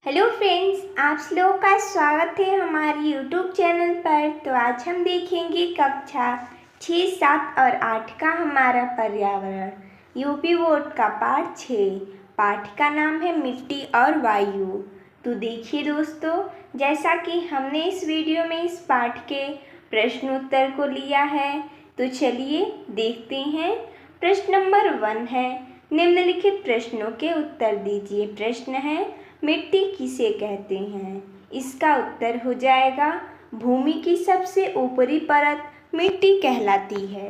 Hello friends, आप लोगों का स्वागत है हमारे यूट्यूब चैनल पर। तो आज हम देखेंगे कक्षा 6, 7 और 8 का हमारा पर्यावरण यूपी बोर्ड का पाठ 6। पाठ का नाम है मिट्टी और वायु। तो देखिए दोस्तों, जैसा कि हमने इस वीडियो में इस पाठ के प्रश्न उत्तर को लिया है, तो चलिए देखते हैं। प्रश्न नंबर 1 है, निम्नलिखित प्रश्नों के उत्तर दीजिए। प्रश्न है, मिट्टी किसे कहते हैं? इसका उत्तर हो जाएगा भूमि की सबसे ऊपरी परत मिट्टी कहलाती है।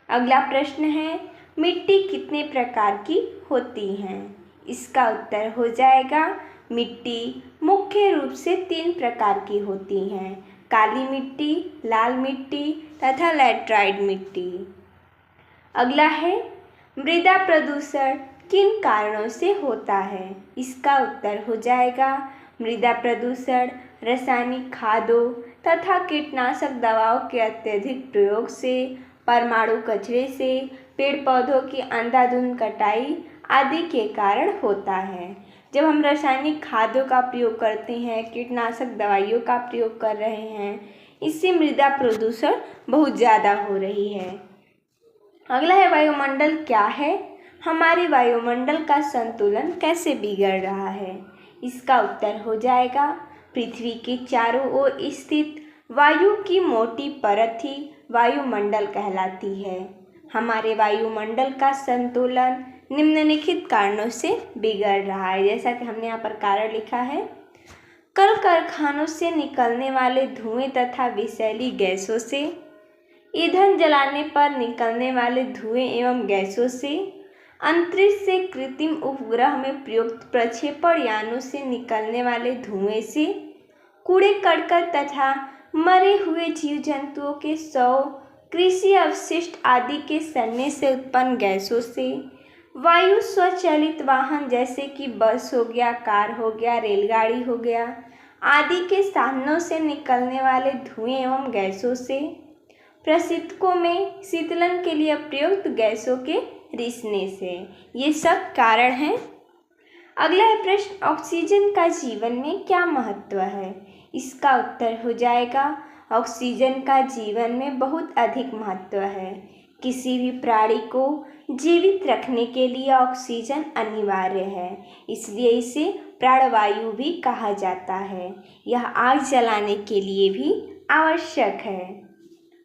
अगला प्रश्न है, मिट्टी कितने प्रकार की होती हैं? इसका उत्तर हो जाएगा मिट्टी मुख्य रूप से 3 प्रकार की होती हैं, काली मिट्टी, लाल मिट्टी तथा लैटराइट मिट्टी। अगला है, मृदा प्रदूषण किन कारणों से होता है? इसका उत्तर हो जाएगा मृदा प्रदूषण रासायनिक खादों तथा कीटनाशक दवाओं के अत्यधिक प्रयोग से, परमाणु कचरे से, पेड़ पौधों की अंधाधुंध कटाई आदि के कारण होता है। जब हम रासायनिक खादों का प्रयोग करते हैं, कीटनाशक दवाइयों का प्रयोग कर रहे हैं, इससे मृदा प्रदूषण बहुत ज़्यादा हो रही है। अगला है, वायुमंडल क्या है? हमारे वायुमंडल का संतुलन कैसे बिगड़ रहा है? इसका उत्तर हो जाएगा पृथ्वी के चारों ओर स्थित वायु की मोटी परत ही वायुमंडल कहलाती है। हमारे वायुमंडल का संतुलन निम्नलिखित कारणों से बिगड़ रहा है। जैसा कि हमने यहाँ पर कारण लिखा है, कल कारखानों से निकलने वाले धुएं तथा विषैली गैसों से, ईंधन जलाने पर निकलने वाले धुएं एवं गैसों से, अंतरिक्ष से कृत्रिम उपग्रह में प्रयुक्त प्रक्षेपण यानों से निकलने वाले धुएं से, कूड़े करकट तथा मरे हुए जीव जंतुओं के शव, कृषि अवशिष्ट आदि के सड़ने से उत्पन्न गैसों से, वायु स्वचालित वाहन जैसे कि बस हो गया, कार हो गया, रेलगाड़ी हो गया आदि के साधनों से निकलने वाले धुएं एवं गैसों से, प्रशीतकों में शीतलन के लिए प्रयुक्त गैसों के रिसने से। ये सब कारण हैं। अगला है प्रश्न, ऑक्सीजन का जीवन में क्या महत्व है? इसका उत्तर हो जाएगा ऑक्सीजन का जीवन में बहुत अधिक महत्व है। किसी भी प्राणी को जीवित रखने के लिए ऑक्सीजन अनिवार्य है, इसलिए इसे प्राणवायु भी कहा जाता है। यह आग जलाने के लिए भी आवश्यक है।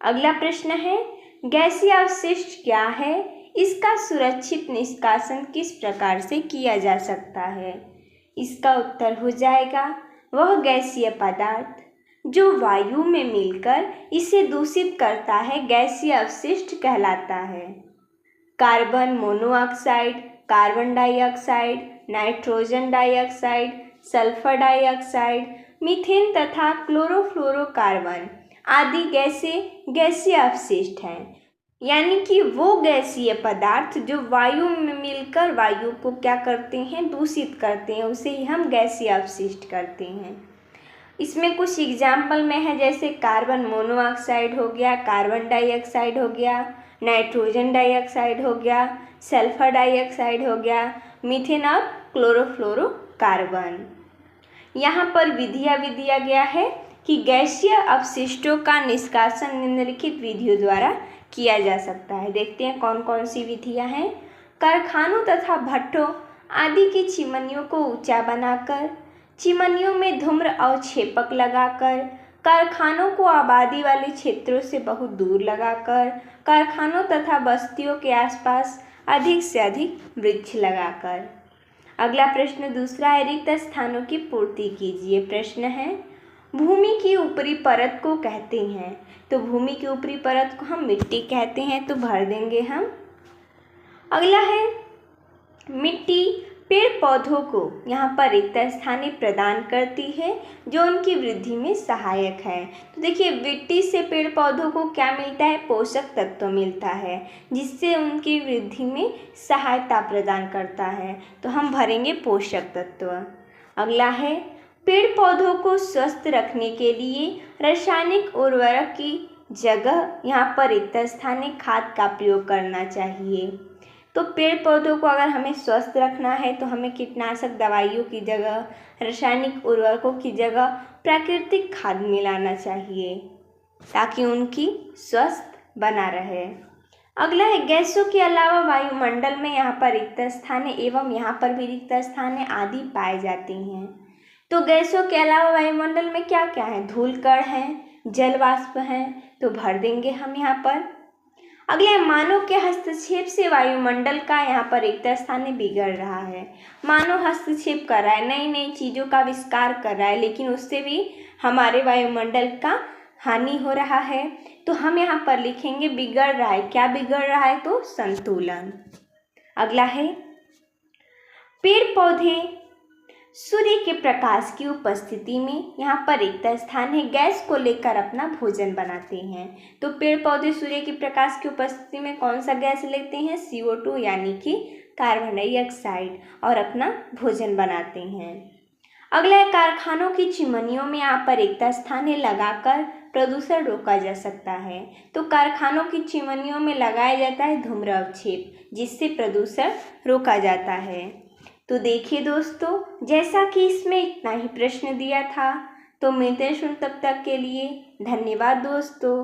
अगला प्रश्न है, गैसीय अवशिष्ट क्या है? इसका सुरक्षित निष्कासन किस प्रकार से किया जा सकता है? इसका उत्तर हो जाएगा वह गैसीय पदार्थ जो वायु में मिलकर इसे दूषित करता है गैसीय अवशिष्ट कहलाता है। Carbon monoxide, carbon dioxide, nitrogen dioxide, sulphur dioxide, methane तथा क्लोरोफ्लोरोकार्बन आदि गैसीय अवशिष्ट हैं। यानी कि वो गैसीय पदार्थ जो वायु में मिलकर वायु को क्या करते हैं, दूषित करते हैं, उसे ही हम गैसीय अवशिष्ट करते हैं। इसमें कुछ एग्जाम्पल में है, जैसे कार्बन मोनोऑक्साइड हो गया, कार्बन डाइऑक्साइड हो गया, नाइट्रोजन डाइऑक्साइड हो गया, सल्फर डाइऑक्साइड हो गया, मीथेन और क्लोरोफ्लोरोकार्बन। यहाँ पर विधियाँ भी दिया गया है कि गैसीय अपशिष्टों का निष्कासन निम्नलिखित विधियों द्वारा किया जा सकता है। देखते हैं कौन कौन सी विधियाँ हैं। कारखानों तथा भट्ठों आदि की चिमनियों को ऊंचा बनाकर, चिमनियों में धूम्र अवक्षेपक लगाकर, कारखानों को आबादी वाले क्षेत्रों से बहुत दूर लगाकर, कारखानों तथा बस्तियों के आसपास अधिक से अधिक वृक्ष लगाकर। अगला प्रश्न दूसरा है, रिक्त स्थानों की पूर्ति कीजिए। प्रश्न है, भूमि की ऊपरी परत को कहते हैं? तो भूमि की ऊपरी परत को हम मिट्टी कहते हैं, तो भर देंगे हम। अगला है, मिट्टी पेड़ पौधों को यहाँ पर रिक्त स्थान प्रदान करती है जो उनकी वृद्धि में सहायक है। तो देखिए, मिट्टी से पेड़ पौधों को क्या मिलता है? पोषक तत्व मिलता है, जिससे उनकी वृद्धि में सहायता प्रदान करता है। तो हम भरेंगे पोषक तत्व। अगला है, पेड़ पौधों को स्वस्थ रखने के लिए रासायनिक उर्वरक की जगह यहाँ पर रिक्त स्थानीय खाद का प्रयोग करना चाहिए। तो पेड़ पौधों को अगर हमें स्वस्थ रखना है तो हमें कीटनाशक दवाइयों की जगह, रासायनिक उर्वरकों की जगह प्राकृतिक खाद मिलाना चाहिए ताकि उनकी स्वस्थ बना रहे। अगला है गैसों के अलावा वायुमंडल में यहाँ पर रिक्त स्थानें एवं यहाँ पर भी रिक्त स्थानें आदि पाए जाती हैं। तो गैसों के अलावा वायुमंडल में क्या क्या है? धूल कण है, जल वाष्प है, तो भर देंगे हम यहाँ पर। अगले मानव के हस्तक्षेप से वायुमंडल का यहाँ पर रिक्त स्थान बिगड़ रहा है। मानव हस्तक्षेप कर रहा है, नई नई चीज़ों का आविष्कार कर रहा है, लेकिन उससे भी हमारे वायुमंडल का हानि हो रहा है। तो हम यहाँ पर लिखेंगे बिगड़ रहा है। क्या बिगड़ रहा है? तो संतुलन। अगला है पेड़ पौधे सूर्य के प्रकाश की उपस्थिति में यहाँ पर रिक्त स्थान है गैस को लेकर अपना भोजन बनाते हैं। तो पेड़ पौधे सूर्य के प्रकाश की उपस्थिति में कौन सा गैस लेते हैं? CO2 यानी कि कार्बन डाइऑक्साइड, और अपना भोजन बनाते हैं। अगला है कारखानों की चिमनियों में यहाँ पर रिक्त स्थान लगाकर प्रदूषण रोका जा सकता है। तो कारखानों की चिमनियों में लगाया जाता है धूम्र अवक्षेप, जिससे प्रदूषण रोका जाता है। तो देखिए दोस्तों, जैसा कि इसमें इतना ही प्रश्न दिया था, तो मिलते हैं तब तक के लिए धन्यवाद दोस्तों।